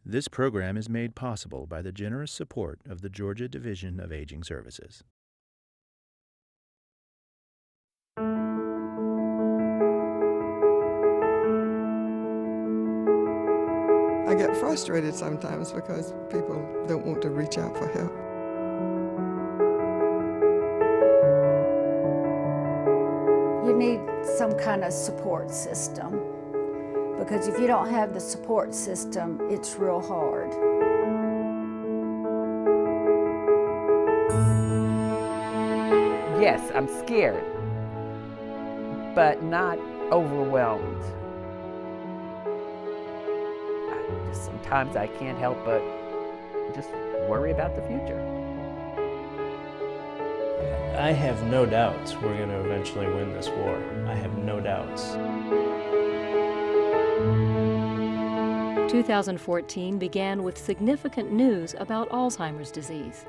This program is made possible by the generous support of the Georgia Division of Aging Services. I get frustrated sometimes because people don't want to reach out for help. You need some kind of support system, because if you don't have the support system, it's real hard. Yes, I'm scared, but not overwhelmed. Sometimes I can't help but just worry about the future. I have no doubts we're going to eventually win this war. I have no doubts. 2014 began with significant news about Alzheimer's disease.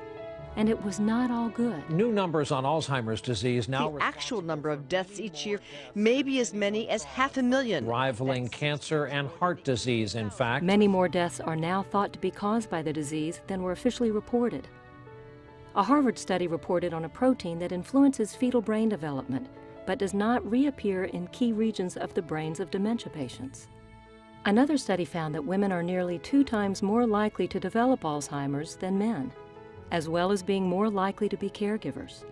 And it was not all good. New numbers on Alzheimer's disease now. The actual number of deaths each year may be as many as 500,000. Rivaling cancer and heart disease, in fact. Many more deaths are now thought to be caused by the disease than were officially reported. A Harvard study reported on a protein that influences fetal brain development, but does not reappear in key regions of the brains of dementia patients. Another study found that women are nearly 2 times more likely to develop Alzheimer's than men, as well as being more likely to be caregivers.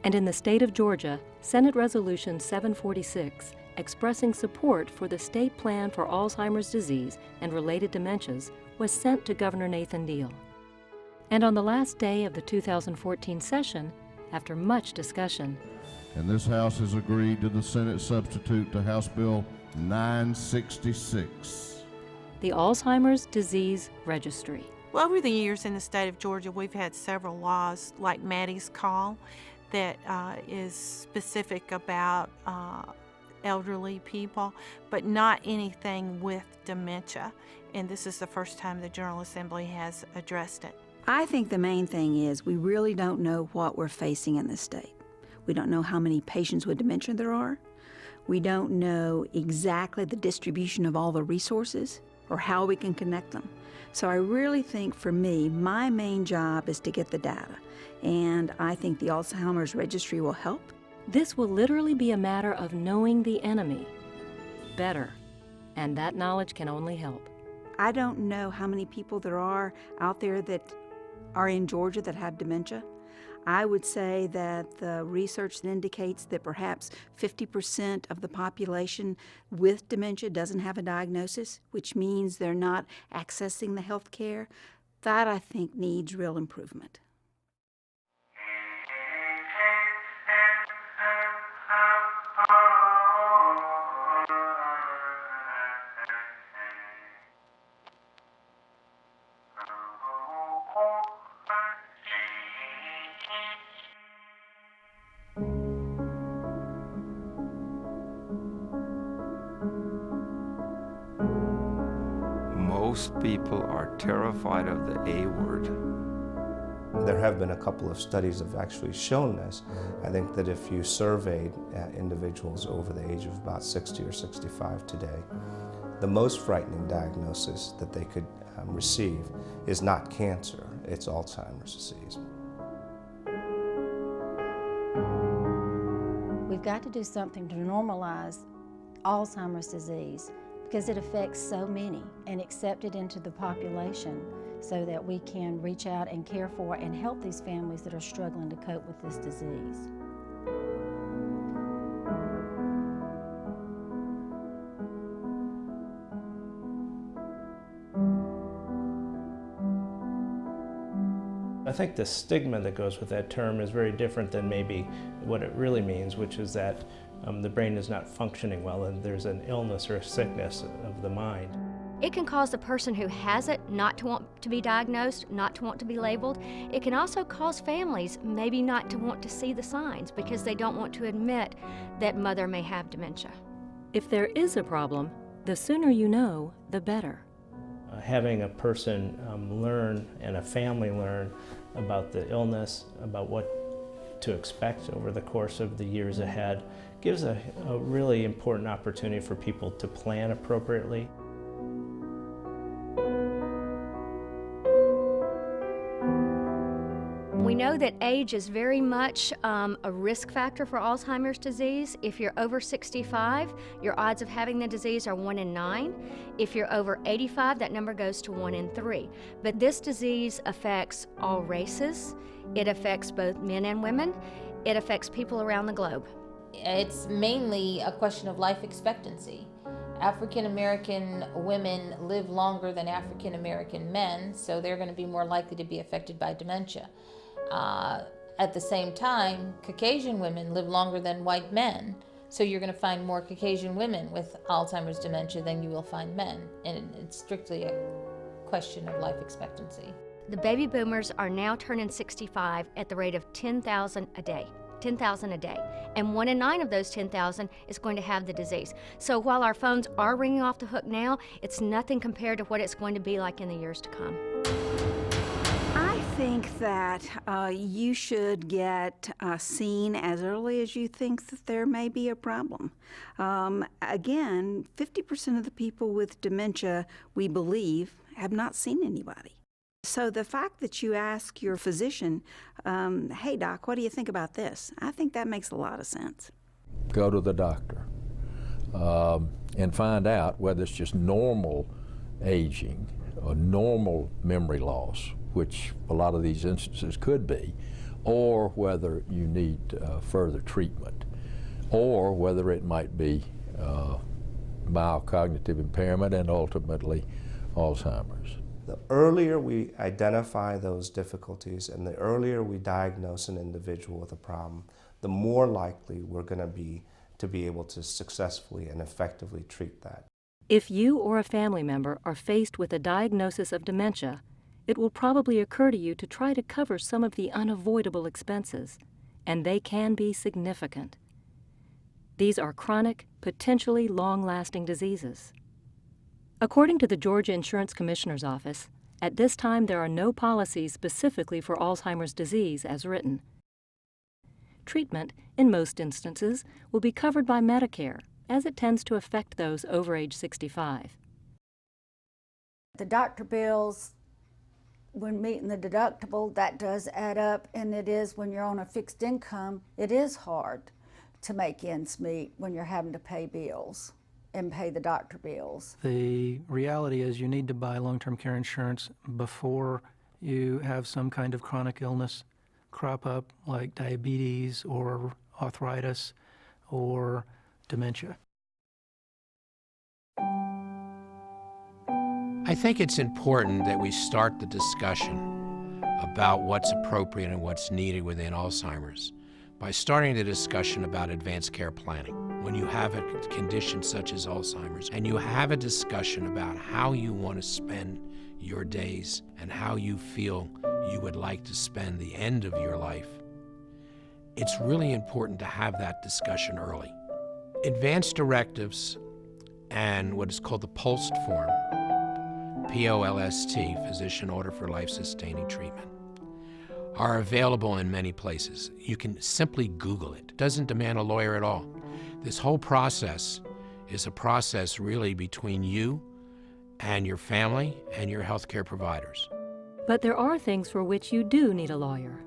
And in the state of Georgia, Senate Resolution 746, expressing support for the state plan for Alzheimer's disease and related dementias, was sent to Governor Nathan Deal. And on the last day of the 2014 session, after much discussion, and this House has agreed to the Senate substitute to House Bill 966. The Alzheimer's Disease Registry. Well, over the years in the state of Georgia, we've had several laws like Maddie's Call that is specific about elderly people, but not anything with dementia. And this is the first time the General Assembly has addressed it. I think the main thing is we really don't know what we're facing in this state. We don't know how many patients with dementia there are. We don't know exactly the distribution of all the resources or how we can connect them. So I really think for me, my main job is to get the data. And I think the Alzheimer's Registry will help. This will literally be a matter of knowing the enemy better, and that knowledge can only help. I don't know how many people there are out there that are in Georgia that have dementia. I would say that the research indicates that perhaps 50% of the population with dementia doesn't have a diagnosis, which means they're not accessing the health care. That, I think, needs real improvement. Most people are terrified of the A word. There have been a couple of studies that have actually shown this. I think that if you surveyed individuals over the age of about 60 or 65 today, the most frightening diagnosis that they could receive is not cancer, it's Alzheimer's disease. We've got to do something to normalize Alzheimer's disease, because it affects so many, and accept it into the population so that we can reach out and care for and help these families that are struggling to cope with this disease. I think the stigma that goes with that term is very different than maybe what it really means, which is that the brain is not functioning well and there's an illness or a sickness of the mind. It can cause the person who has it not to want to be diagnosed, not to want to be labeled. It can also cause families maybe not to want to see the signs because they don't want to admit that mother may have dementia. If there is a problem, the sooner you know, the better. Having a person learn and a family learn about the illness, about what to expect over the course of the years ahead, gives a really important opportunity for people to plan appropriately. We know that age is very much a risk factor for Alzheimer's disease. If you're over 65, your odds of having the disease are 1 in 9. If you're over 85, that number goes to 1 in 3. But this disease affects all races. It affects both men and women. It affects people around the globe. It's mainly a question of life expectancy. African American women live longer than African American men, so they're going to be more likely to be affected by dementia. At the same time, Caucasian women live longer than white men, so you're going to find more Caucasian women with Alzheimer's dementia than you will find men, and it's strictly a question of life expectancy. The baby boomers are now turning 65 at the rate of 10,000 a day. 10,000 a day, and 1 in 9 of those 10,000 is going to have the disease. So while our phones are ringing off the hook now, it's nothing compared to what it's going to be like in the years to come. I think that you should get seen as early as you think that there may be a problem. Again, 50% of the people with dementia, we believe, have not seen anybody. So the fact that you ask your physician, hey doc, what do you think about this? I think that makes a lot of sense. Go to the doctor and find out whether it's just normal aging or normal memory loss, which a lot of these instances could be, or whether you need further treatment, or whether it mild cognitive impairment and ultimately Alzheimer's. The earlier we identify those difficulties and the earlier we diagnose an individual with a problem, the more likely we're going to be able to successfully and effectively treat that. If you or a family member are faced with a diagnosis of dementia, it will probably occur to you to try to cover some of the unavoidable expenses, and they can be significant. These are chronic, potentially long-lasting diseases. According to the Georgia Insurance Commissioner's Office, at this time there are no policies specifically for Alzheimer's disease as written. Treatment, in most instances, will be covered by Medicare, as it tends to affect those over age 65. The doctor bills, when meeting the deductible, that does add up, and it is when you're on a fixed income, it is hard to make ends meet when you're having to pay bills and pay the doctor bills. The reality is you need to buy long-term care insurance before you have some kind of chronic illness crop up, like diabetes or arthritis or dementia. I think it's important that we start the discussion about what's appropriate and what's needed within Alzheimer's by starting the discussion about advanced care planning. When you have a condition such as Alzheimer's and you have a discussion about how you want to spend your days and how you feel you would like to spend the end of your life, it's really important to have that discussion early. Advanced directives and what is called the POLST form, P-O-L-S-T, Physician Order for Life-Sustaining Treatment, are available in many places. You can simply Google it. It doesn't demand a lawyer at all. This whole process is a process really between you and your family and your healthcare providers. But there are things for which you do need a lawyer.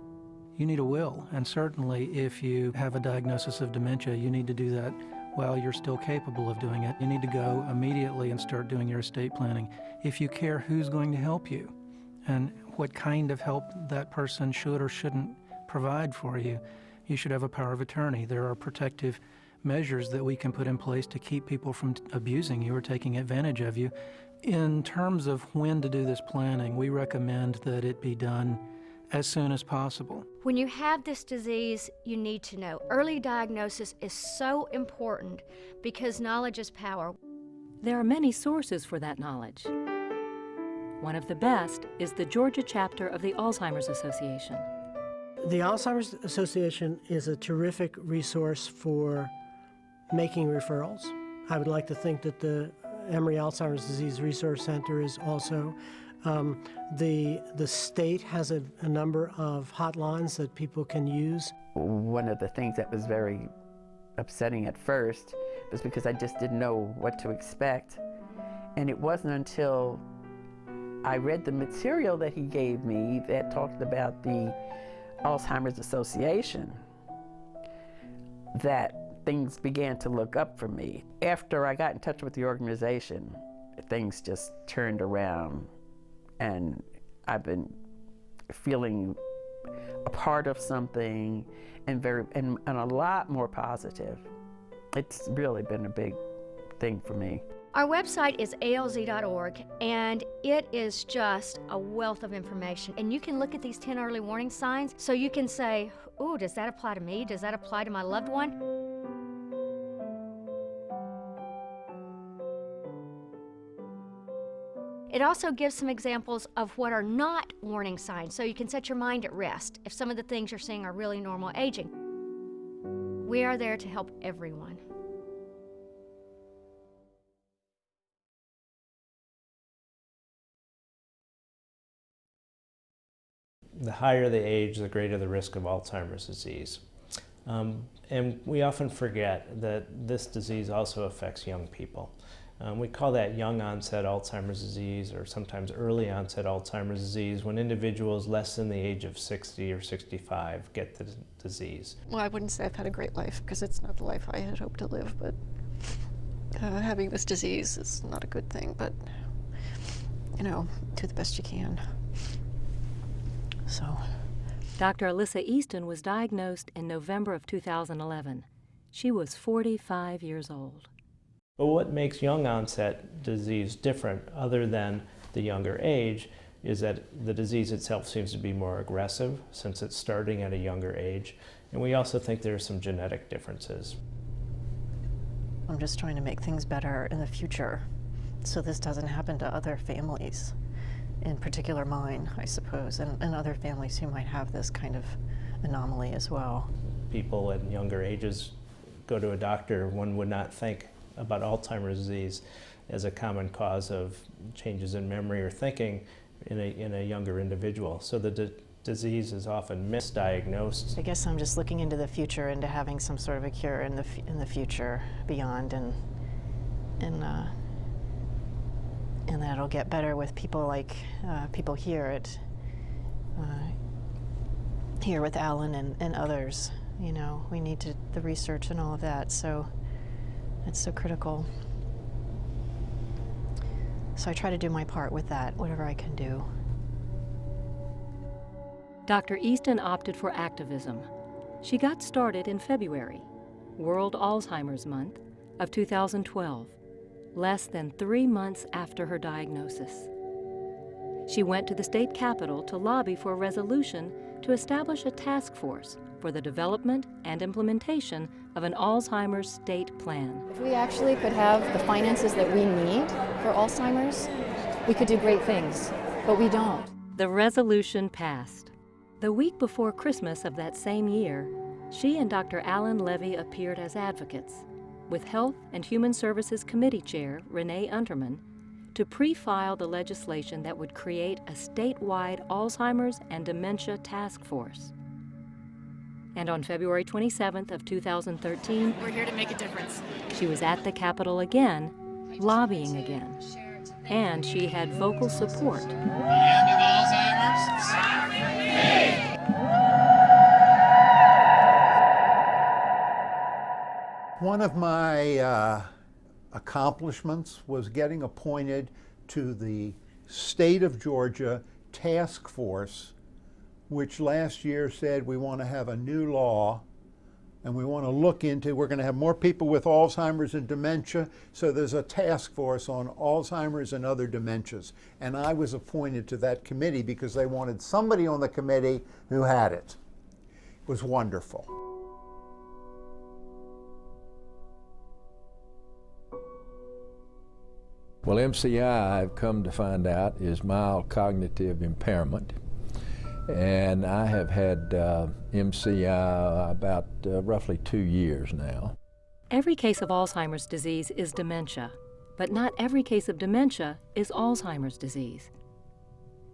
You need a will, and certainly if you have a diagnosis of dementia, you need to do that while you're still capable of doing it. You need to go immediately and start doing your estate planning. If you care who's going to help you and what kind of help that person should or shouldn't provide for you, you should have a power of attorney. There are protective measures that we can put in place to keep people from abusing you or taking advantage of you. In terms of when to do this planning, we recommend that it be done as soon as possible. When you have this disease, you need to know. Early diagnosis is so important because knowledge is power. There are many sources for that knowledge. One of the best is the Georgia chapter of the Alzheimer's Association. The Alzheimer's Association is a terrific resource for making referrals. I would like to think that the Emory Alzheimer's Disease Resource Center is also. The state has a number of hotlines that people can use. One of the things that was very upsetting at first was because I just didn't know what to expect. And it wasn't until I read the material that he gave me that talked about the Alzheimer's Association that things began to look up for me. After I got in touch with the organization, things just turned around, and I've been feeling a part of something and a lot more positive. It's really been a big thing for me. Our website is alz.org, and it is just a wealth of information. And you can look at these 10 early warning signs so you can say, ooh, does that apply to me? Does that apply to my loved one? It also gives some examples of what are not warning signs, so you can set your mind at rest if some of the things you're seeing are really normal aging. We are there to help everyone. The higher the age, the greater the risk of Alzheimer's disease. And we often forget that this disease also affects young people. We call that young onset Alzheimer's disease, or sometimes early onset Alzheimer's disease, when individuals less than the age of 60 or 65 get the disease. Well, I wouldn't say I've had a great life, because it's not the life I had hoped to live, but having this disease is not a good thing, but, you know, do the best you can. So. Dr. Alyssa Easton was diagnosed in November of 2011. She was 45 years old. But what makes young onset disease different, other than the younger age, is that the disease itself seems to be more aggressive since it's starting at a younger age. And we also think there are some genetic differences. I'm just trying to make things better in the future so this doesn't happen to other families. In particular mine, I suppose, and other families who might have this kind of anomaly as well. People at younger ages go to a doctor. One would not think about Alzheimer's disease as a common cause of changes in memory or thinking in a younger individual. So the disease is often misdiagnosed. I guess I'm just looking into the future, into having some sort of a cure in the future beyond, and that it'll get better with people like people here at here with Alan and others. You know, we need the research and all of that, so it's so critical. So I try to do my part with that, whatever I can do. Dr. Easton opted for activism. She got started in February, World Alzheimer's Month of 2012. Less than 3 months after her diagnosis. She went to the state capitol to lobby for a resolution to establish a task force for the development and implementation of an Alzheimer's state plan. If we actually could have the finances that we need for Alzheimer's, we could do great things, but we don't. The resolution passed. The week before Christmas of that same year, she and Dr. Alan Levy appeared as advocates, with Health and Human Services Committee Chair Renee Unterman, to pre-file the legislation that would create a statewide Alzheimer's and dementia task force. And on February 27th of 2013, we're here to make a difference. She was at the Capitol again, lobbying again, and she had vocal support. The end of Alzheimer's. One of my accomplishments was getting appointed to the State of Georgia Task Force, which last year said we want to have a new law and we want to look into, we're going to have more people with Alzheimer's and dementia, so there's a task force on Alzheimer's and other dementias. And I was appointed to that committee because they wanted somebody on the committee who had it. It was wonderful. Well, MCI, I've come to find out, is mild cognitive impairment. And I have had MCI about roughly 2 years now. Every case of Alzheimer's disease is dementia, but not every case of dementia is Alzheimer's disease.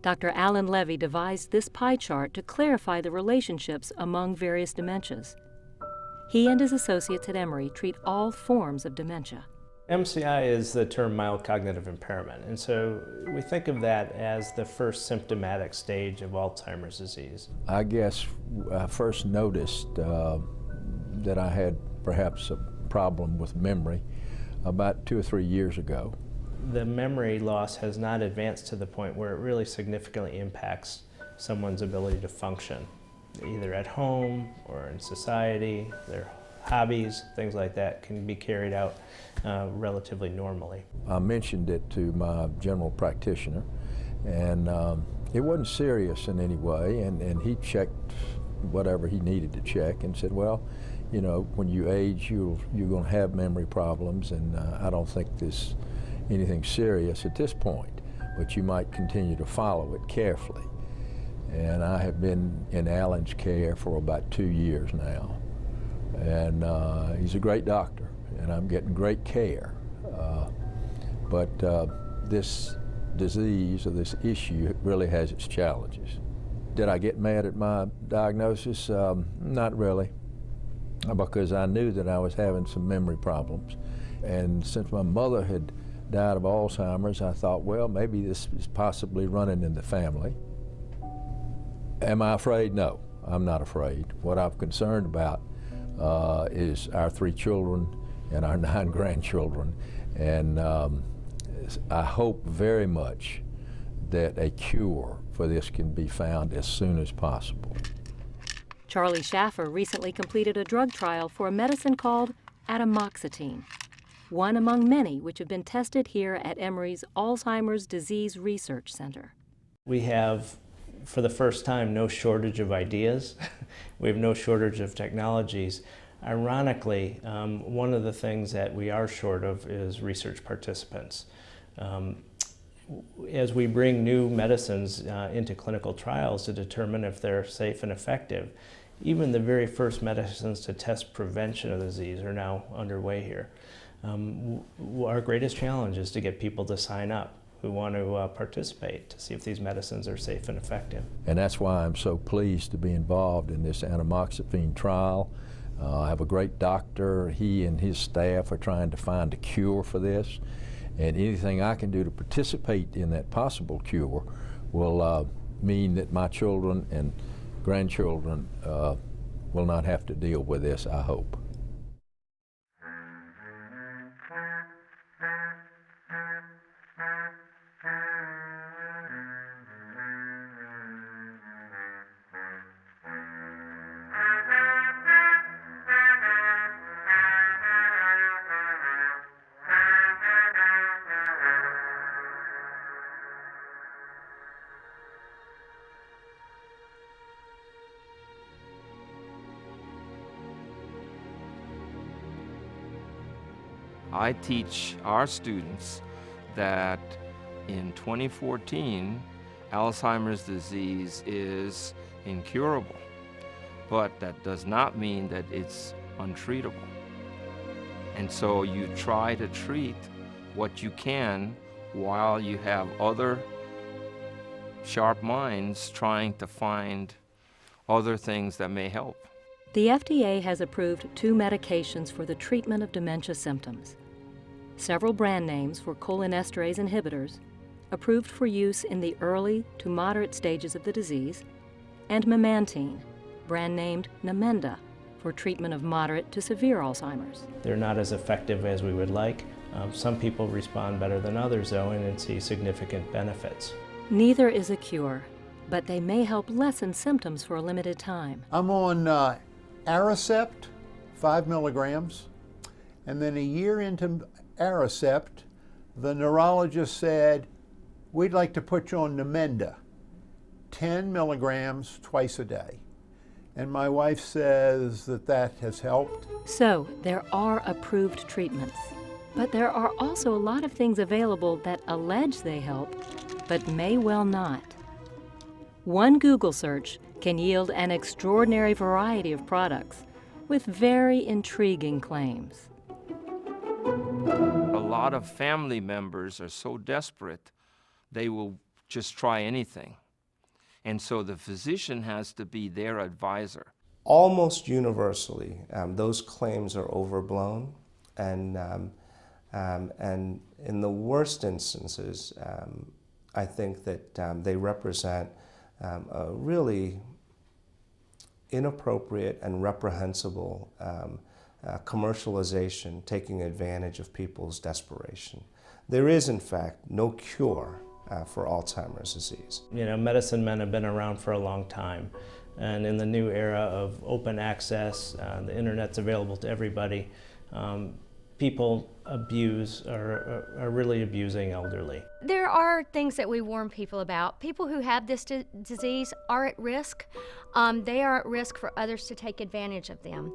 Dr. Alan Levy devised this pie chart to clarify the relationships among various dementias. He and his associates at Emory treat all forms of dementia. MCI is the term mild cognitive impairment, and so we think of that as the first symptomatic stage of Alzheimer's disease. I guess I first noticed that I had perhaps a problem with memory about 2 or 3 years ago. The memory loss has not advanced to the point where it really significantly impacts someone's ability to function, either at home or in society. Their hobbies, things like that, can be carried out relatively normally. I mentioned it to my general practitioner, and it wasn't serious in any way, and he checked whatever he needed to check and said, well, you know, when you age, you're going to have memory problems, and I don't think there's anything serious at this point, but you might continue to follow it carefully. And I have been in Alan's care for about 2 years now. And he's a great doctor, and I'm getting great care. But this disease or this issue really has its challenges. Did I get mad at my diagnosis? Not really, because I knew that I was having some memory problems. And since my mother had died of Alzheimer's, I thought, well, maybe this is possibly running in the family. Am I afraid? No, I'm not afraid. What I'm concerned about is our 3 children and our 9 grandchildren. And I hope very much that a cure for this can be found as soon as possible. Charlie Schaffer recently completed a drug trial for a medicine called atomoxetine, one among many which have been tested here at Emory's Alzheimer's Disease Research Center. We have, for the first time, no shortage of ideas. We have no shortage of technologies. Ironically, one of the things that we are short of is research participants. As we bring new medicines into clinical trials to determine if they're safe and effective, even the very first medicines to test prevention of the disease are now underway here. Our greatest challenge is to get people to sign up who want to participate to see if these medicines are safe and effective. And that's why I'm so pleased to be involved in this atomoxetine trial. I have a great doctor. He and his staff are trying to find a cure for this. And anything I can do to participate in that possible cure will mean that my children and grandchildren will not have to deal with this, I hope. I teach our students that in 2014, Alzheimer's disease is incurable, but that does not mean that it's untreatable. And so you try to treat what you can while you have other sharp minds trying to find other things that may help. The FDA has approved 2 medications for the treatment of dementia symptoms. Several brand names for cholinesterase inhibitors, approved for use in the early to moderate stages of the disease, and memantine, brand named Namenda, for treatment of moderate to severe Alzheimer's. They're not as effective as we would like. Some people respond better than others, though, and see significant benefits. Neither is a cure, but they may help lessen symptoms for a limited time. I'm on Aricept, 5 milligrams, and then a year into Aricept, the neurologist said, we'd like to put you on Namenda, 10 milligrams twice a day. And my wife says that that has helped. So there are approved treatments, but there are also a lot of things available that allege they help, but may well not. One Google search can yield an extraordinary variety of products with very intriguing claims. A lot of family members are so desperate, they will just try anything. And so the physician has to be their advisor. Almost universally, those claims are overblown, and And in the worst instances, I think that they represent a really inappropriate and reprehensible commercialization, taking advantage of people's desperation. There is, in fact, no cure for Alzheimer's disease. You know, medicine men have been around for a long time. And in the new era of open access, the internet's available to everybody, people are really abusing elderly. There are things that we warn people about. People who have this disease are at risk. They are at risk for others to take advantage of them.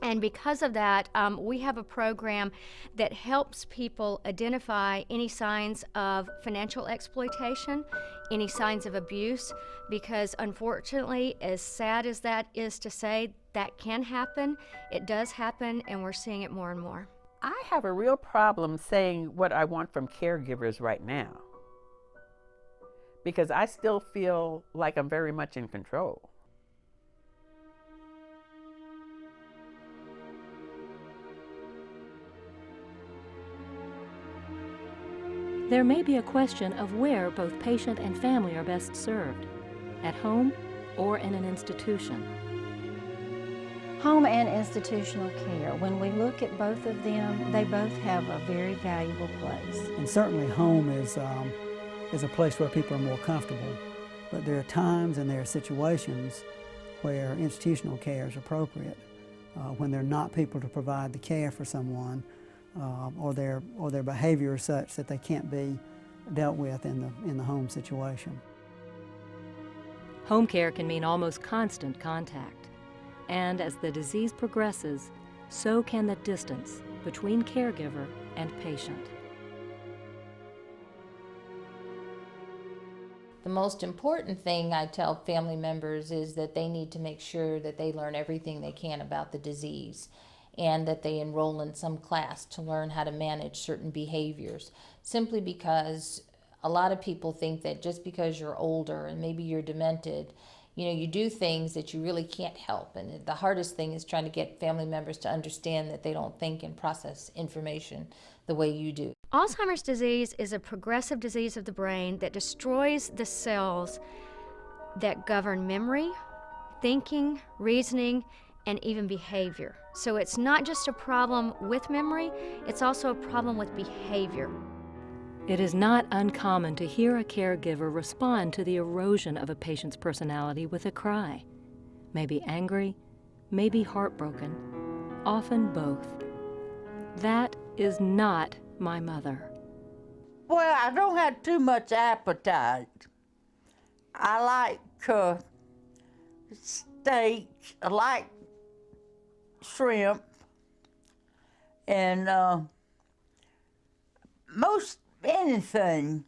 And because of that, we have a program that helps people identify any signs of financial exploitation, any signs of abuse, because unfortunately, as sad as that is to say, that can happen. It does happen, and we're seeing it more and more. I have a real problem saying what I want from caregivers right now, because I still feel like I'm very much in control. There may be a question of where both patient and family are best served, at home or in an institution. Home and institutional care, when we look at both of them, they both have a very valuable place. And certainly home is a place where people are more comfortable, but there are times and there are situations where institutional care is appropriate, when there are not people to provide the care for someone, or their behavior is such that they can't be dealt with in the home situation. Home care can mean almost constant contact. And as the disease progresses, so can the distance between caregiver and patient. The most important thing I tell family members is that they need to make sure that they learn everything they can about the disease, and that they enroll in some class to learn how to manage certain behaviors, simply because a lot of people think that just because you're older and maybe you're demented, you know, you do things that you really can't help. And the hardest thing is trying to get family members to understand that they don't think and process information the way you do. Alzheimer's disease is a progressive disease of the brain that destroys the cells that govern memory, thinking, reasoning, and even behavior. So it's not just a problem with memory, it's also a problem with behavior. It is not uncommon to hear a caregiver respond to the erosion of a patient's personality with a cry. Maybe angry, maybe heartbroken, often both. That is not my mother. Well, I don't have too much appetite. I like steak, I like shrimp, and most anything,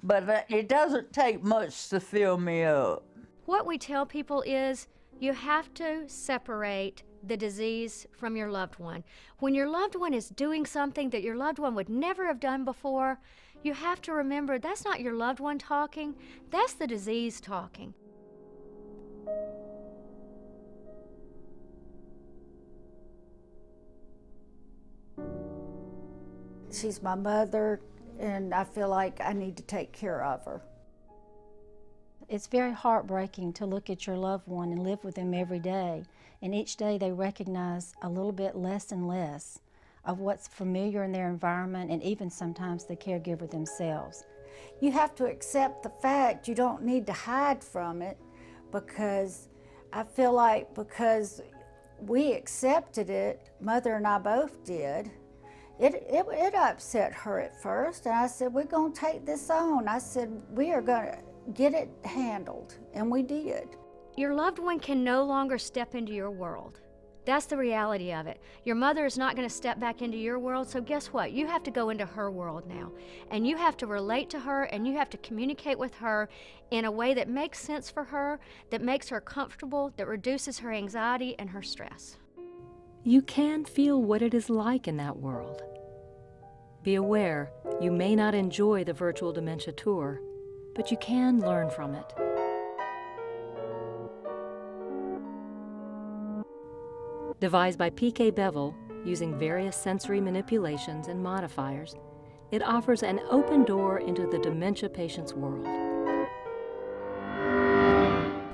but it doesn't take much to fill me up. What we tell people is you have to separate the disease from your loved one. When your loved one is doing something that your loved one would never have done before, you have to remember that's not your loved one talking, that's the disease talking. She's my mother, and I feel like I need to take care of her. It's very heartbreaking to look at your loved one and live with them every day, and each day they recognize a little bit less and less of what's familiar in their environment, and even sometimes the caregiver themselves. You have to accept the fact. You don't need to hide from it, because I feel like because we accepted it, Mother and I both did, it upset her at first, and I said, we're going to take this on. I said, we are going to get it handled, and we did. Your loved one can no longer step into your world. That's the reality of it. Your mother is not going to step back into your world, so guess what? You have to go into her world now, and you have to relate to her, and you have to communicate with her in a way that makes sense for her, that makes her comfortable, that reduces her anxiety and her stress. You can feel what it is like in that world. Be aware you may not enjoy the virtual dementia tour, but you can learn from it. Devised by P.K. Bevel, using various sensory manipulations and modifiers, it offers an open door into the dementia patient's world.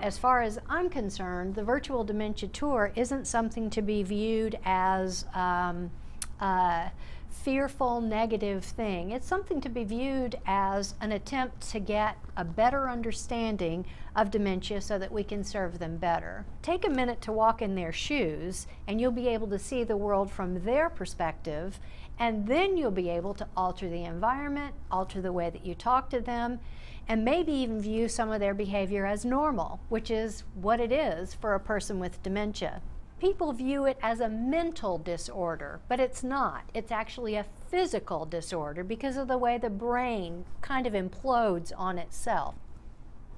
As far as I'm concerned, the virtual dementia tour isn't something to be viewed as a fearful, negative thing. It's something to be viewed as an attempt to get a better understanding of dementia so that we can serve them better. Take a minute to walk in their shoes and you'll be able to see the world from their perspective, and then you'll be able to alter the environment, alter the way that you talk to them, and maybe even view some of their behavior as normal, which is what it is for a person with dementia. People view it as a mental disorder, but it's not. It's actually a physical disorder because of the way the brain kind of implodes on itself.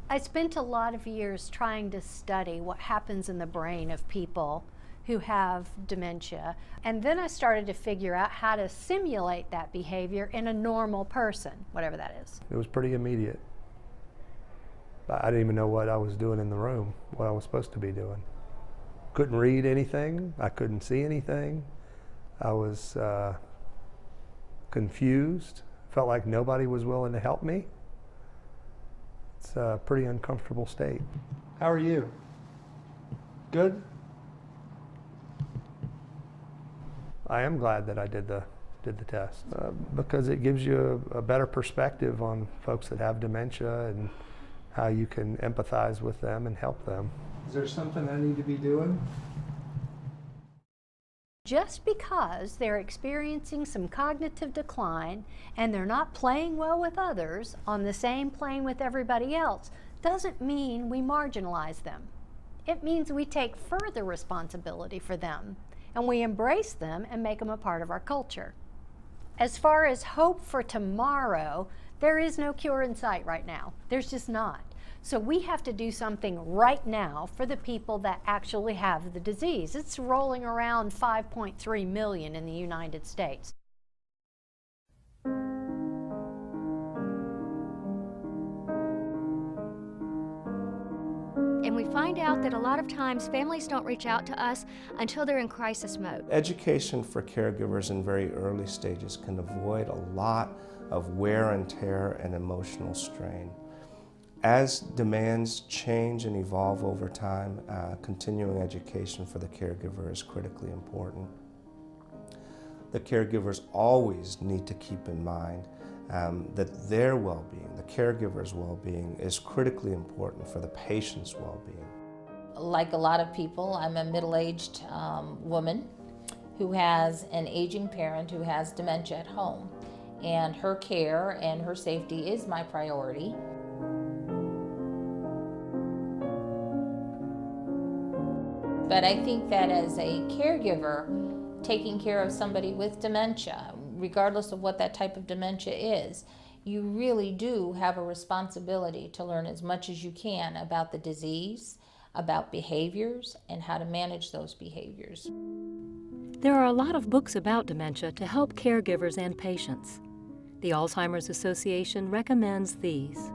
I spent a lot of years trying to study what happens in the brain of people who have dementia, and then I started to figure out how to simulate that behavior in a normal person, whatever that is. It was pretty immediate. I didn't even know what I was doing in the room, what I was supposed to be doing. Couldn't read anything, I couldn't see anything. I was confused, felt like nobody was willing to help me. It's a pretty uncomfortable state. How are you? Good? I am glad that I did the test because it gives you a better perspective on folks that have dementia and how you can empathize with them and help them. Is there something I need to be doing? Just because they're experiencing some cognitive decline and they're not playing well with others on the same plane with everybody else doesn't mean we marginalize them. It means we take further responsibility for them and we embrace them and make them a part of our culture. As far as hope for tomorrow, there is no cure in sight right now. There's just not. So we have to do something right now for the people that actually have the disease. It's rolling around 5.3 million in the United States. And we find out that a lot of times families don't reach out to us until they're in crisis mode. Education for caregivers in very early stages can avoid a lot of wear and tear and emotional strain. As demands change and evolve over time, continuing education for the caregiver is critically important. The caregivers always need to keep in mind that their well-being, the caregiver's well-being, is critically important for the patient's well-being. Like a lot of people, I'm a middle-aged woman who has an aging parent who has dementia at home, and her care and her safety is my priority. But I think that as a caregiver, taking care of somebody with dementia, regardless of what that type of dementia is, you really do have a responsibility to learn as much as you can about the disease, about behaviors, and how to manage those behaviors. There are a lot of books about dementia to help caregivers and patients. The Alzheimer's Association recommends these.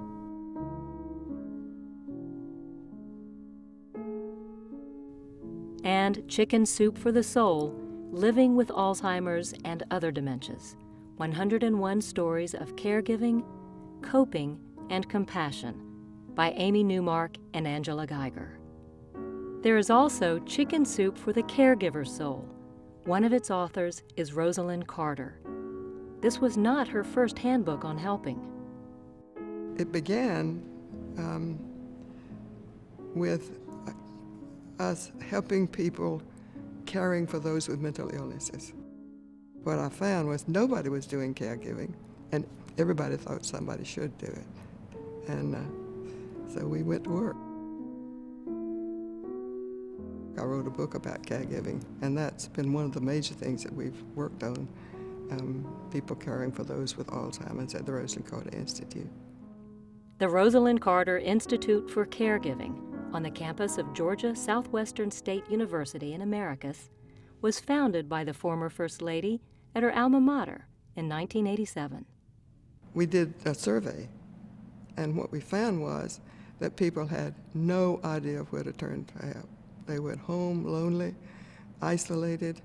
And Chicken Soup for the Soul, Living with Alzheimer's and Other Dementias, 101 Stories of Caregiving, Coping, and Compassion by Amy Newmark and Angela Geiger. There is also Chicken Soup for the Caregiver's Soul. One of its authors is Rosalind Carter. This was not her first handbook on helping. It began with us helping people caring for those with mental illnesses. What I found was nobody was doing caregiving, and everybody thought somebody should do it. And so we went to work. I wrote a book about caregiving, and that's been one of the major things that we've worked on, people caring for those with Alzheimer's at the Rosalind Carter Institute. The Rosalind Carter Institute for Caregiving on the campus of Georgia Southwestern State University in Americus was founded by the former First Lady at her alma mater in 1987. We did a survey, and what we found was that people had no idea of where to turn for help. They were at home, lonely, isolated,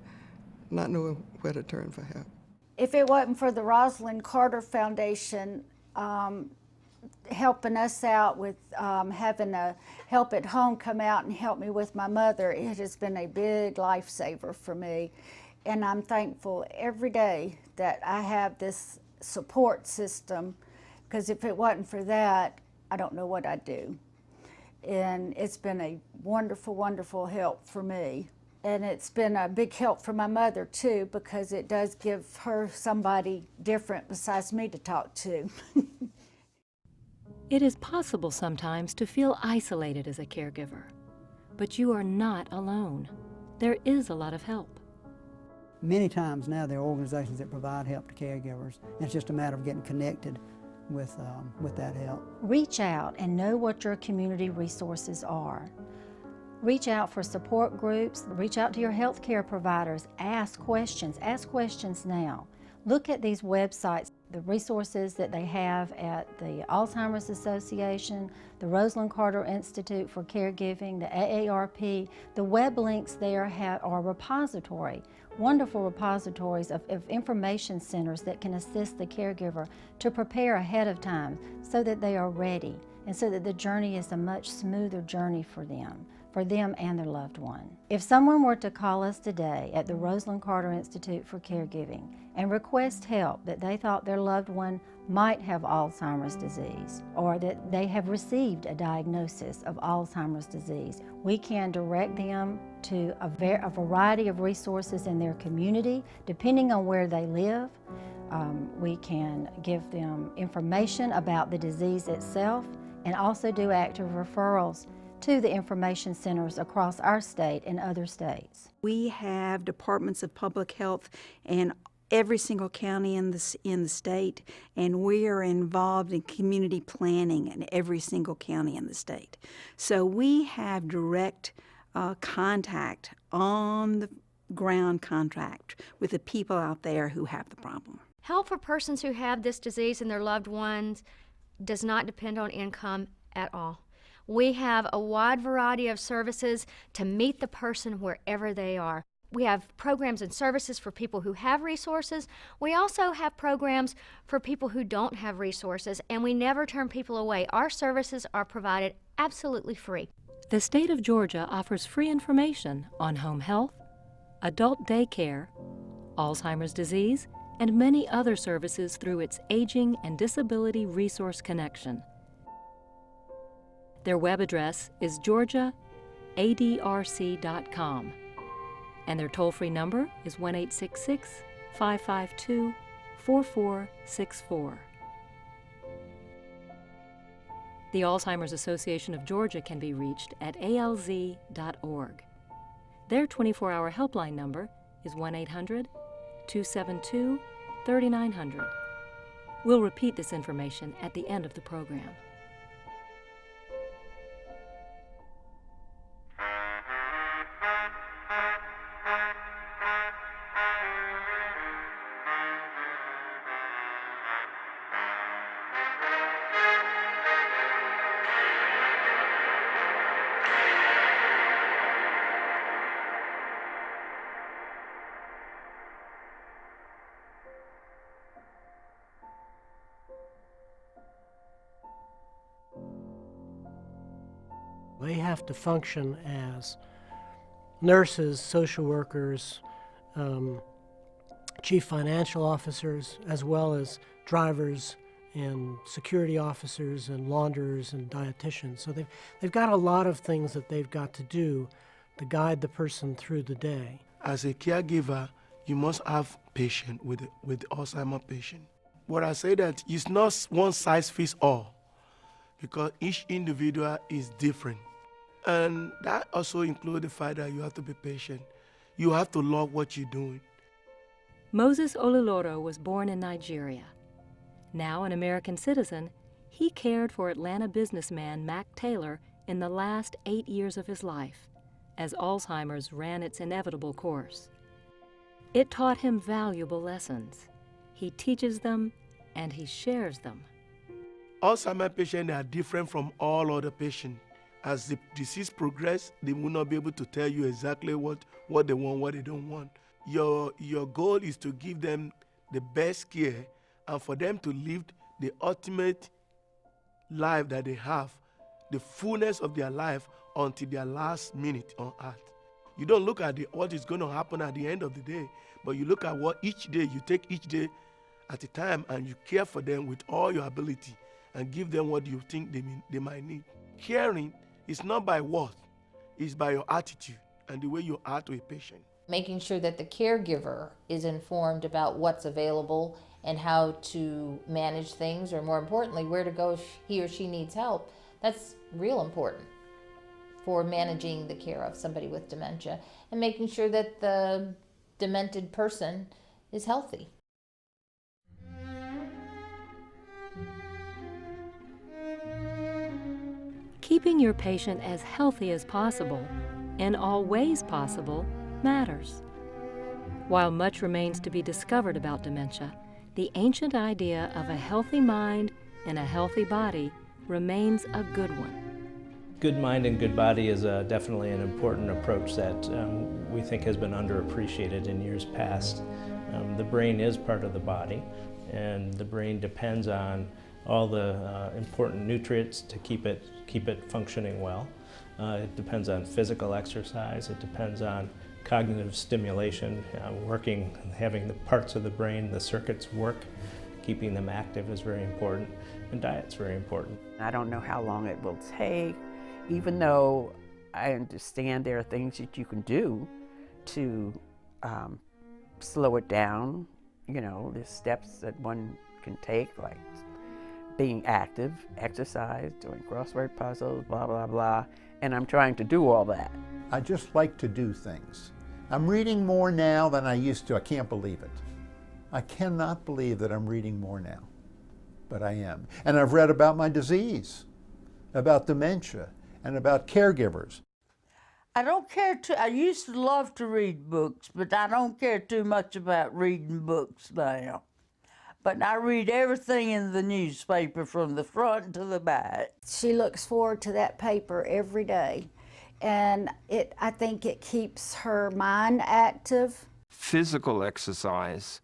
not knowing where to turn for help. If it wasn't for the Rosalind Carter Foundation helping us out with having a Help at Home come out and help me with my mother, it has been a big lifesaver for me. And I'm thankful every day that I have this support system, because if it wasn't for that, I don't know what I'd do. And it's been a wonderful, wonderful help for me. And it's been a big help for my mother too, because it does give her somebody different besides me to talk to. It is possible sometimes to feel isolated as a caregiver, but you are not alone. There is a lot of help. Many times now there are organizations that provide help to caregivers, and it's just a matter of getting connected with that help. Reach out and know what your community resources are. Reach out for support groups, reach out to your healthcare providers, ask questions now. Look at these websites, the resources that they have at the Alzheimer's Association, the Rosalind Carter Institute for Caregiving, the AARP. The web links there are repository, wonderful repositories of information centers that can assist the caregiver to prepare ahead of time so that they are ready and so that the journey is a much smoother journey for them and their loved one. If someone were to call us today at the Rosalind Carter Institute for Caregiving and request help that they thought their loved one might have Alzheimer's disease, or that they have received a diagnosis of Alzheimer's disease, we can direct them to a variety of resources in their community, depending on where they live. We can give them information about the disease itself and also do active referrals to the information centers across our state and other states. We have departments of public health in every single county in the state, and we are involved in community planning in every single county in the state. So we have direct contact, on the ground contact with the people out there who have the problem. Help for persons who have this disease and their loved ones does not depend on income at all. We have a wide variety of services to meet the person wherever they are. We have programs and services for people who have resources. We also have programs for people who don't have resources, and we never turn people away. Our services are provided absolutely free. The state of Georgia offers free information on home health, adult daycare, Alzheimer's disease, and many other services through its Aging and Disability Resource Connection. Their web address is georgiaadrc.com, and their toll-free number is 1-866-552-4464. The Alzheimer's Association of Georgia can be reached at alz.org. Their 24-hour helpline number is 1-800-272-3900. We'll repeat this information at the end of the program. They have to function as nurses, social workers, chief financial officers, as well as drivers and security officers and launderers and dietitians. So they've got a lot of things that they've got to do to guide the person through the day. As a caregiver, you must have patience with the Alzheimer patient. But I say that it's not one size fits all, because each individual is different. And that also includes the fact that you have to be patient. You have to love what you're doing. Moses Oluloro was born in Nigeria. Now an American citizen, he cared for Atlanta businessman Mac Taylor in the last 8 years of his life, as Alzheimer's ran its inevitable course. It taught him valuable lessons. He teaches them and he shares them. Alzheimer patients are different from all other patients. As the disease progresses, they will not be able to tell you exactly what they want, what they don't want. your goal is to give them the best care and for them to live the ultimate life that they have, the fullness of their life until their last minute on earth. You don't look at what is going to happen at the end of the day, but you look at what each day, you take each day at a time and you care for them with all your ability and give them what you think they might need. Caring is not by words, it's by your attitude and the way you are to a patient. Making sure that the caregiver is informed about what's available and how to manage things, or more importantly, where to go if he or she needs help. That's real important for managing the care of somebody with dementia and making sure that the demented person is healthy. Keeping your patient as healthy as possible, in all ways possible, matters. While much remains to be discovered about dementia, the ancient idea of a healthy mind in a healthy body remains a good one. Good mind and good body is definitely an important approach that we think has been underappreciated in years past. The brain is part of the body, and the brain depends on all the important nutrients to keep it functioning well. It depends on physical exercise, it depends on cognitive stimulation, having the parts of the brain, the circuits work. Keeping them active is very important, and diet's very important. I don't know how long it will take, even though I understand there are things that you can do to slow it down. You know, there's steps that one can take, like being active, exercise, doing crossword puzzles, blah, blah, blah, and I'm trying to do all that. I just like to do things. I'm reading more now than I used to. I can't believe it. I cannot believe that I'm reading more now, but I am. And I've read about my disease, about dementia, and about caregivers. I don't care I used to love to read books, but I don't care too much about reading books now. But I read everything in the newspaper from the front to the back. She looks forward to that paper every day, and I think it keeps her mind active. Physical exercise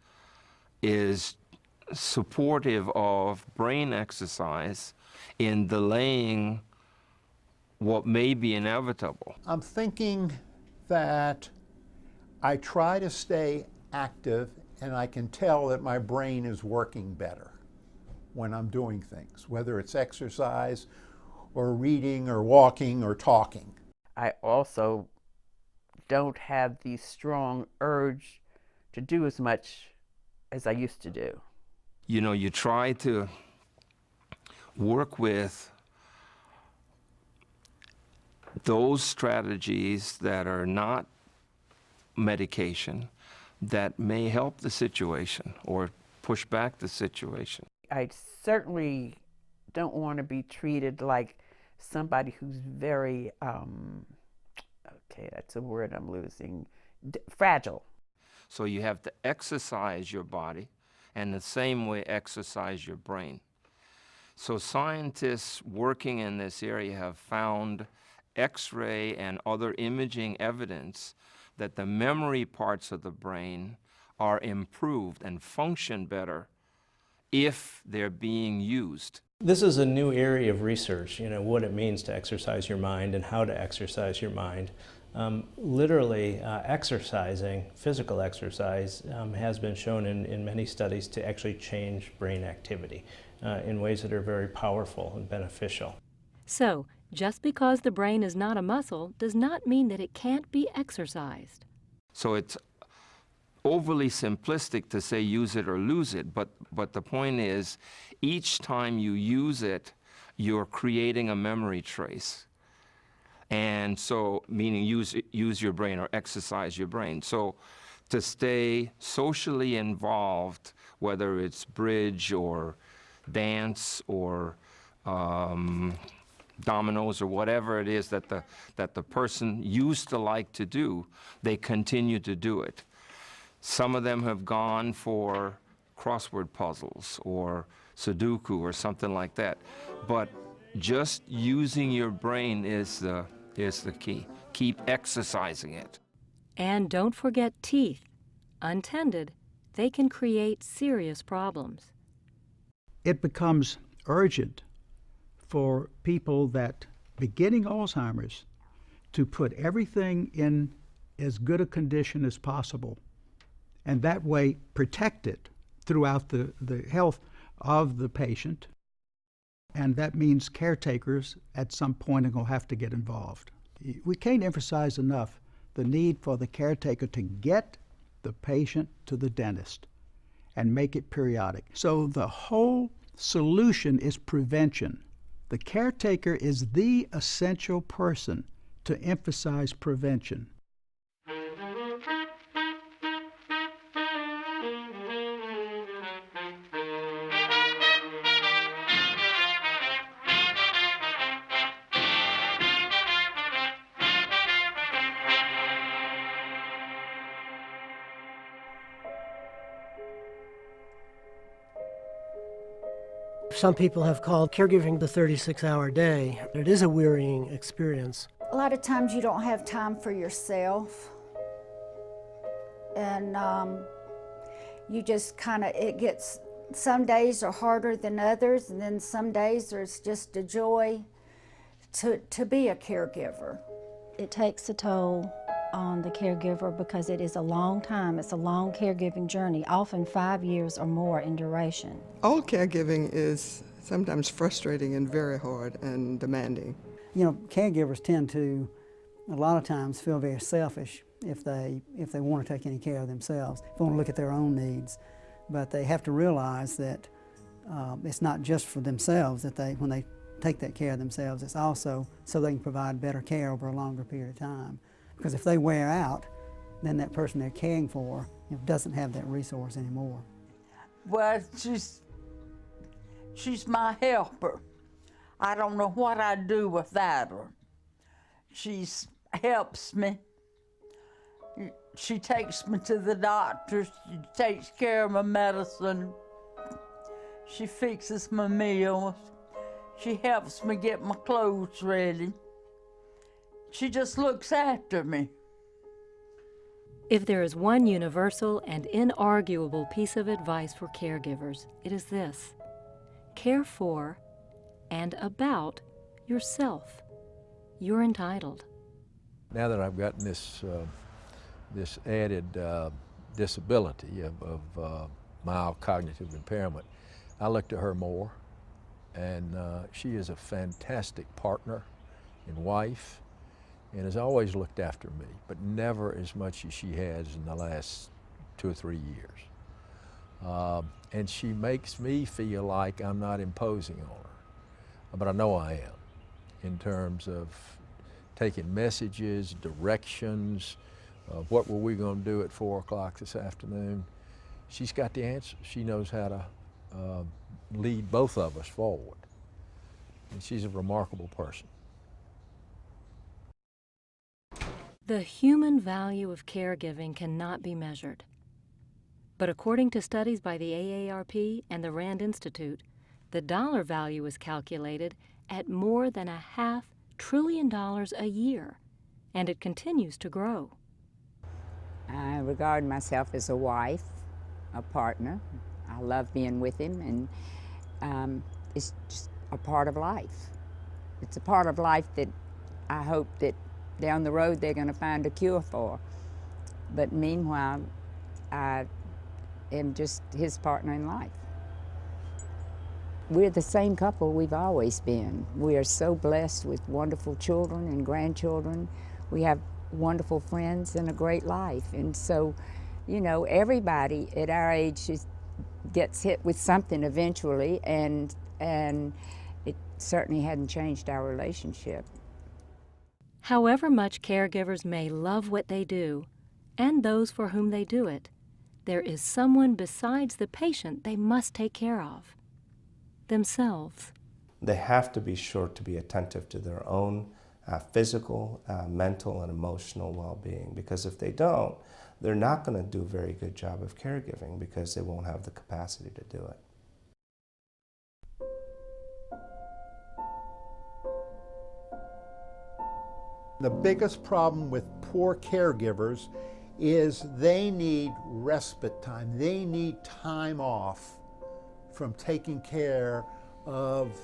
is supportive of brain exercise in delaying what may be inevitable. I'm thinking that I try to stay active, and I can tell that my brain is working better when I'm doing things, whether it's exercise or reading or walking or talking. I also don't have the strong urge to do as much as I used to do. You know, you try to work with those strategies that are not medication that may help the situation or push back the situation. I certainly don't want to be treated like somebody who's very, okay, that's a word I'm losing, fragile. So you have to exercise your body and the same way exercise your brain. So scientists working in this area have found X-ray and other imaging evidence that the memory parts of the brain are improved and function better if they're being used. This is a new area of research, you know, what it means to exercise your mind and how to exercise your mind. Literally, exercising, physical exercise, has been shown in many studies to actually change brain activity in ways that are very powerful and beneficial. So, just because the brain is not a muscle does not mean that it can't be exercised. So it's overly simplistic to say use it or lose it, but the point is, each time you use it, you're creating a memory trace. And so, meaning use your brain or exercise your brain. So to stay socially involved, whether it's bridge or dance or dominoes or whatever it is that the person used to like to do, they continue to do it. Some of them have gone for crossword puzzles or Sudoku or something like that. But just using your brain is the key. Keep exercising it. And don't forget teeth. Untended, they can create serious problems. It becomes urgent for people that beginning Alzheimer's to put everything in as good a condition as possible, and that way protect it throughout the health of the patient. And that means caretakers at some point are going to have to get involved. We can't emphasize enough the need for the caretaker to get the patient to the dentist and make it periodic. So the whole solution is prevention. The caretaker is the essential person to emphasize prevention. Some people have called caregiving the 36-hour day. It is a wearying experience. A lot of times you don't have time for yourself, and you just it gets, some days are harder than others, and then some days there's just a joy to be a caregiver. It takes a toll on the caregiver because it is a long time. It's a long caregiving journey, often 5 years or more in duration. All caregiving is sometimes frustrating and very hard and demanding. You know, caregivers tend to, a lot of times, feel very selfish if they want to take any care of themselves, if they want to look at their own needs. But they have to realize that it's not just for themselves that when they take that care of themselves, it's also so they can provide better care over a longer period of time. Because if they wear out, then that person they're caring for doesn't have that resource anymore. Well, she's my helper. I don't know what I'd do without her. She helps me. She takes me to the doctor. She takes care of my medicine. She fixes my meals. She helps me get my clothes ready. She just looks after me. If there is one universal and inarguable piece of advice for caregivers, it is this: care for and about yourself. You're entitled. Now that I've gotten this added disability of mild cognitive impairment, I look to her more, and she is a fantastic partner and wife, and has always looked after me, but never as much as she has in the last 2 or 3 years. And she makes me feel like I'm not imposing on her, but I know I am, in terms of taking messages, directions, what were we going to do at 4 o'clock this afternoon. She's got the answer. She knows how to lead both of us forward. And she's a remarkable person. The human value of caregiving cannot be measured. But according to studies by the AARP and the Rand Institute, the dollar value is calculated at more than $500 billion a year, and it continues to grow. I regard myself as a wife, a partner. I love being with him, and it's just a part of life. It's a part of life that I hope that down the road they're going to find a cure for. But meanwhile, I am just his partner in life. We're the same couple we've always been. We are so blessed with wonderful children and grandchildren. We have wonderful friends and a great life. And so, you know, everybody at our age gets hit with something eventually, and it certainly hadn't changed our relationship. However much caregivers may love what they do, and those for whom they do it, there is someone besides the patient they must take care of: themselves. They have to be sure to be attentive to their own physical, mental, and emotional well-being, because if they don't, they're not going to do a very good job of caregiving because they won't have the capacity to do it. The biggest problem with poor caregivers is they need respite time. They need time off from taking care of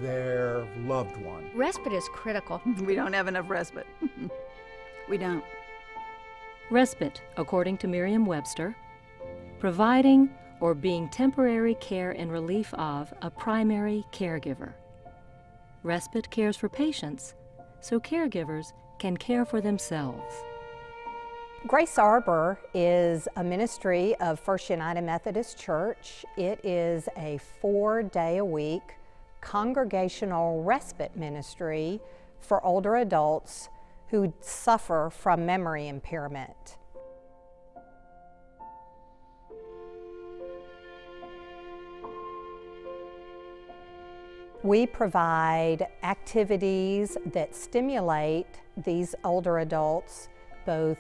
their loved one. Respite is critical. We don't have enough respite. We don't. Respite, according to Merriam-Webster, providing or being temporary care and relief of a primary caregiver. Respite cares for patients, so caregivers can care for themselves. Grace Arbor is a ministry of First United Methodist Church. It is a 4-day-a-week congregational respite ministry for older adults who suffer from memory impairment. We provide activities that stimulate these older adults both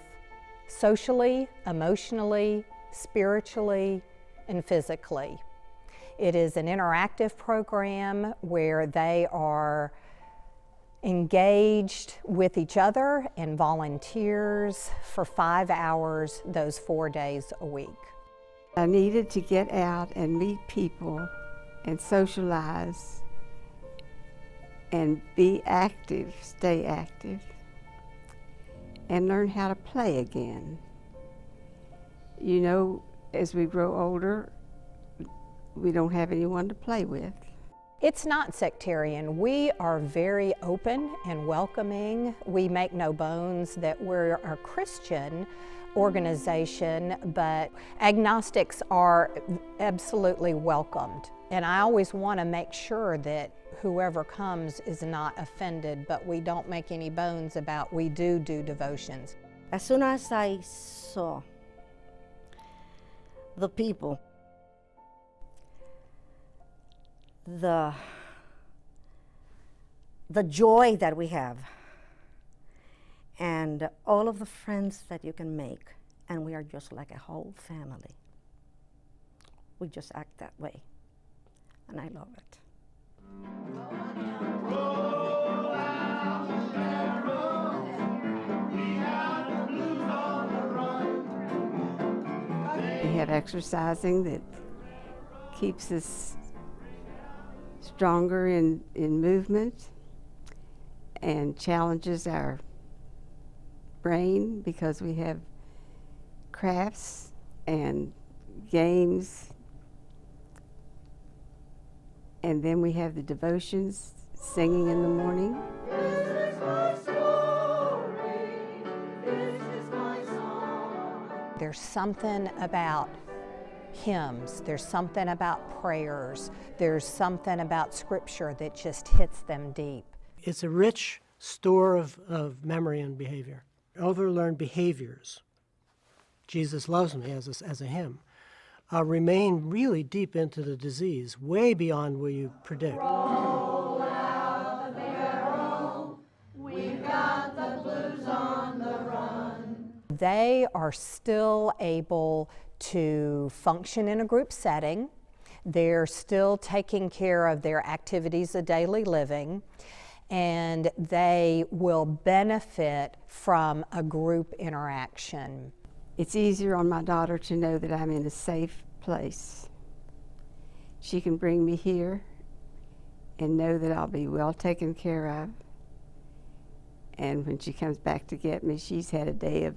socially, emotionally, spiritually, and physically. It is an interactive program where they are engaged with each other and volunteers for 5 hours those 4 days a week. I needed to get out and meet people and socialize and be active, stay active, and learn how to play again. You know, as we grow older, we don't have anyone to play with. It's not sectarian. We are very open and welcoming. We make no bones that we're a Christian organization, but agnostics are absolutely welcomed. And I always want to make sure that whoever comes is not offended, but we don't make any bones about we do devotions. As soon as I saw the people, the joy that we have, and all of the friends that you can make, and we are just like a whole family. We just act that way, and I love it. We have exercising that keeps us stronger in movement and challenges our brain because we have crafts and games. And then we have the devotions, singing in the morning. This is my story, this is my song. There's something about hymns, there's something about prayers, there's something about scripture that just hits them deep. It's a rich store of memory and behavior. Overlearned behaviors, Jesus loves me as a hymn, remain really deep into the disease, way beyond what you predict. Roll out the barrel, we've got the blues on the run. They are still able to function in a group setting. They're still taking care of their activities of daily living, and they will benefit from a group interaction. It's easier on my daughter to know that I'm in a safe place. She can bring me here and know that I'll be well taken care of. And when she comes back to get me, she's had a day of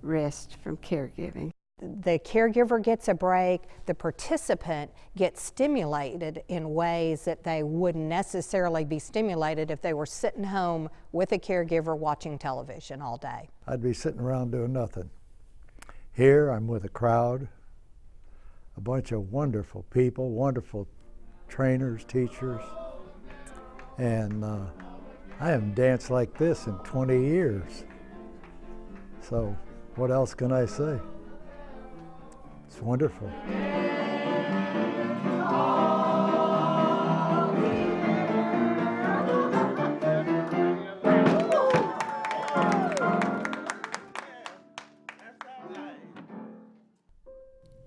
rest from caregiving. The caregiver gets a break, the participant gets stimulated in ways that they wouldn't necessarily be stimulated if they were sitting home with a caregiver watching television all day. I'd be sitting around doing nothing. Here I'm with a crowd, a bunch of wonderful people, wonderful trainers, teachers, and I haven't danced like this in 20 years. So what else can I say? It's wonderful.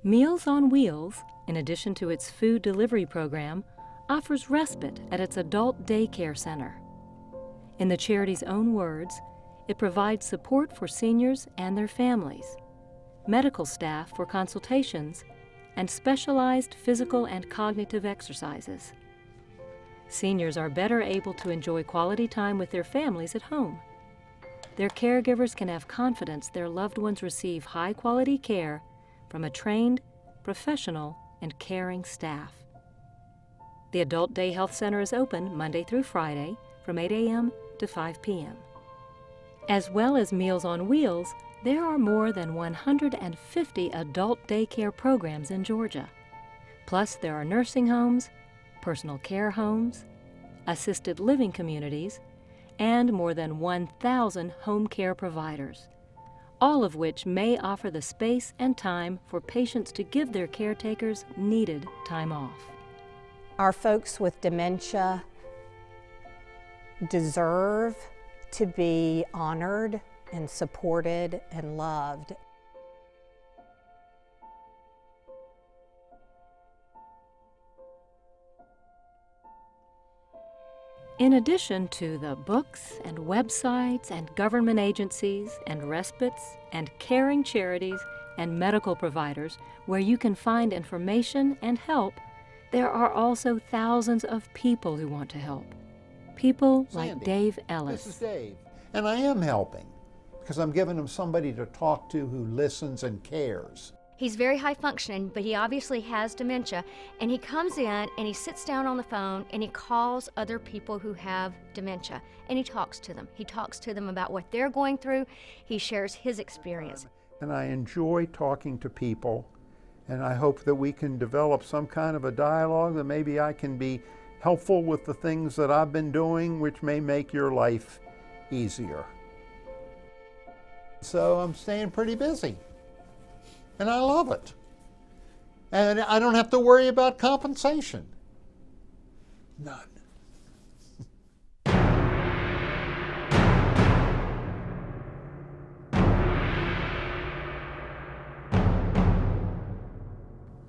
Meals on Wheels, in addition to its food delivery program, offers respite at its adult daycare center. In the charity's own words, It provides support for seniors and their families, medical staff for consultations, and specialized physical and cognitive exercises. Seniors are better able to enjoy quality time with their families at home. Their caregivers can have confidence their loved ones receive high-quality care from a trained, professional, and caring staff. The Adult Day Health Center is open Monday through Friday from 8 a.m. to 5 p.m. As well as Meals on Wheels, there are more than 150 adult daycare programs in Georgia. Plus, there are nursing homes, personal care homes, assisted living communities, and more than 1,000 home care providers, all of which may offer the space and time for patients to give their caretakers needed time off. Our folks with dementia deserve to be honored and supported and loved. In addition to the books and websites and government agencies and respites and caring charities and medical providers where you can find information and help, there are also thousands of people who want to help. People like Sandy, Dave Ellis. This is Dave, and I am helping because I'm giving him somebody to talk to who listens and cares. He's very high functioning, but he obviously has dementia, and he comes in and he sits down on the phone and he calls other people who have dementia and he talks to them. He talks to them about what they're going through. He shares his experience. And I enjoy talking to people, and I hope that we can develop some kind of a dialogue that maybe I can be helpful with the things that I've been doing, which may make your life easier. So I'm staying pretty busy. And I love it. And I don't have to worry about compensation. None.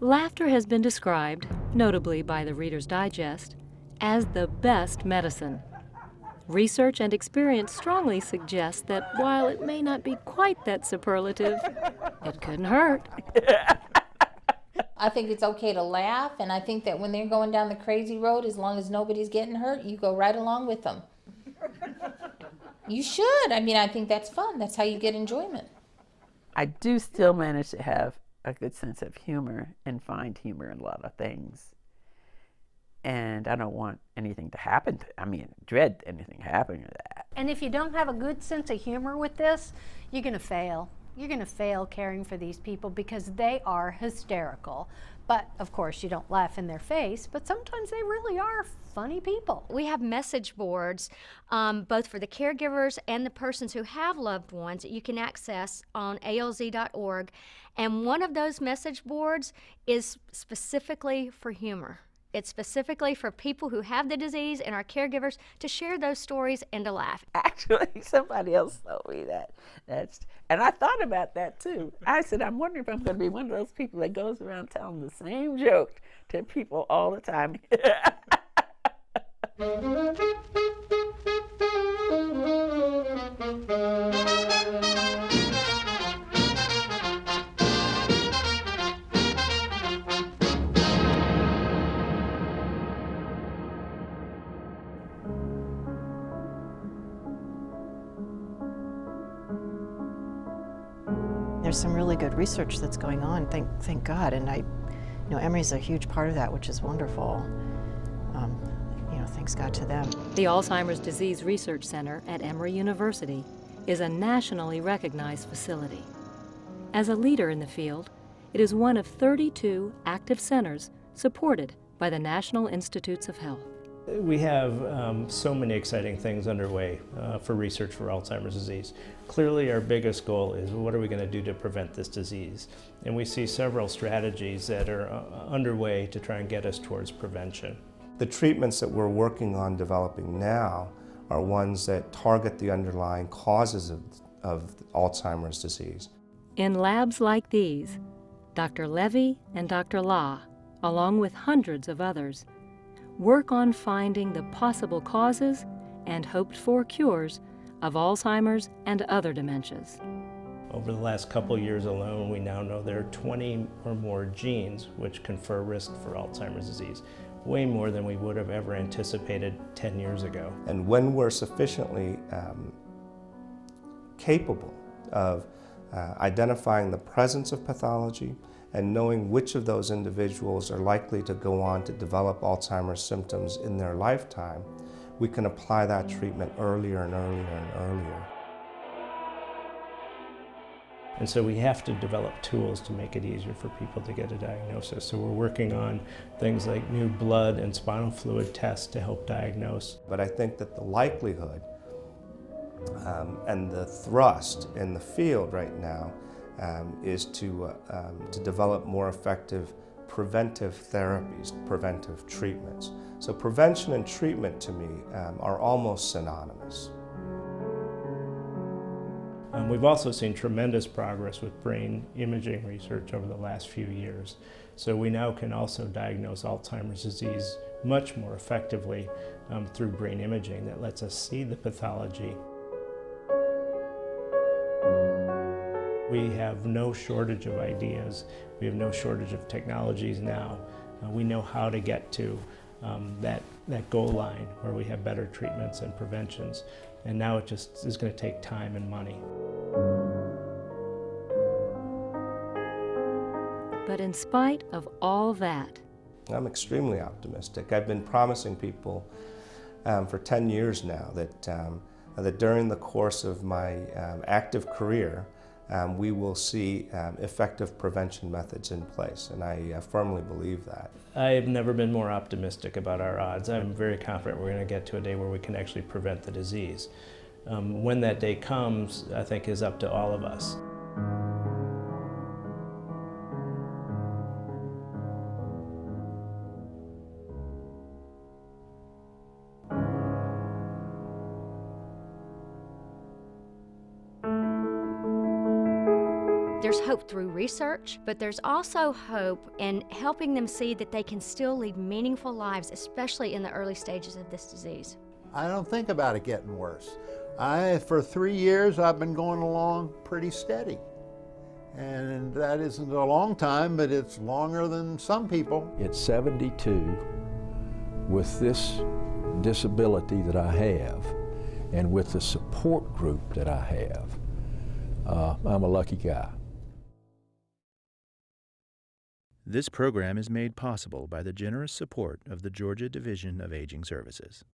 Laughter has been described, notably by the Reader's Digest, as the best medicine. Research and experience strongly suggest that while it may not be quite that superlative, it couldn't hurt. I think it's okay to laugh, and I think that when they're going down the crazy road, as long as nobody's getting hurt, you go right along with them. You should. I mean, I think that's fun. That's how you get enjoyment. I do still manage to have a good sense of humor and find humor in a lot of things. And I don't want anything to happen dread anything happening to that. And if you don't have a good sense of humor with this, you're going to fail. You're going to fail caring for these people because they are hysterical. But of course, you don't laugh in their face, but sometimes they really are funny people. We have message boards, both for the caregivers and the persons who have loved ones that you can access on alz.org. And one of those message boards is specifically for humor. It's specifically for people who have the disease and our caregivers to share those stories and to laugh. Actually, somebody else told me that. And I thought about that too. I said, I'm wondering if I'm going to be one of those people that goes around telling the same joke to people all the time. There's some really good research that's going on, thank God, and Emory's a huge part of that, which is wonderful. Thanks God to them. The Alzheimer's Disease Research Center at Emory University is a nationally recognized facility. As a leader in the field, it is one of 32 active centers supported by the National Institutes of Health. We have so many exciting things underway for research for Alzheimer's disease. Clearly our biggest goal is what are we going to do to prevent this disease? And we see several strategies that are underway to try and get us towards prevention. The treatments that we're working on developing now are ones that target the underlying causes of Alzheimer's disease. In labs like these, Dr. Levy and Dr. La, along with hundreds of others, work on finding the possible causes and hoped-for cures of Alzheimer's and other dementias. Over the last couple years alone, we now know there are 20 or more genes which confer risk for Alzheimer's disease, way more than we would have ever anticipated 10 years ago. And when we're sufficiently capable of identifying the presence of pathology and knowing which of those individuals are likely to go on to develop Alzheimer's symptoms in their lifetime, we can apply that treatment earlier and earlier and earlier. And so we have to develop tools to make it easier for people to get a diagnosis. So we're working on things like new blood and spinal fluid tests to help diagnose. But I think that the likelihood and the thrust in the field right now is to develop more effective preventive therapies, preventive treatments. So prevention and treatment to me are almost synonymous. We've also seen tremendous progress with brain imaging research over the last few years. So we now can also diagnose Alzheimer's disease much more effectively through brain imaging that lets us see the pathology. We have no shortage of ideas. We have no shortage of technologies now. We know how to get to that goal line where we have better treatments and preventions. And now it just is going to take time and money. But in spite of all that, I'm extremely optimistic. I've been promising people for 10 years now that during the course of my active career, we will see effective prevention methods in place, and I firmly believe that. I've never been more optimistic about our odds. I'm very confident we're going to get to a day where we can actually prevent the disease. When that day comes, I think is up to all of us. There's hope through research, but there's also hope in helping them see that they can still lead meaningful lives, especially in the early stages of this disease. I don't think about it getting worse. For 3 years, I've been going along pretty steady. And that isn't a long time, but it's longer than some people. At 72, with this disability that I have, and with the support group that I have, I'm a lucky guy. This program is made possible by the generous support of the Georgia Division of Aging Services.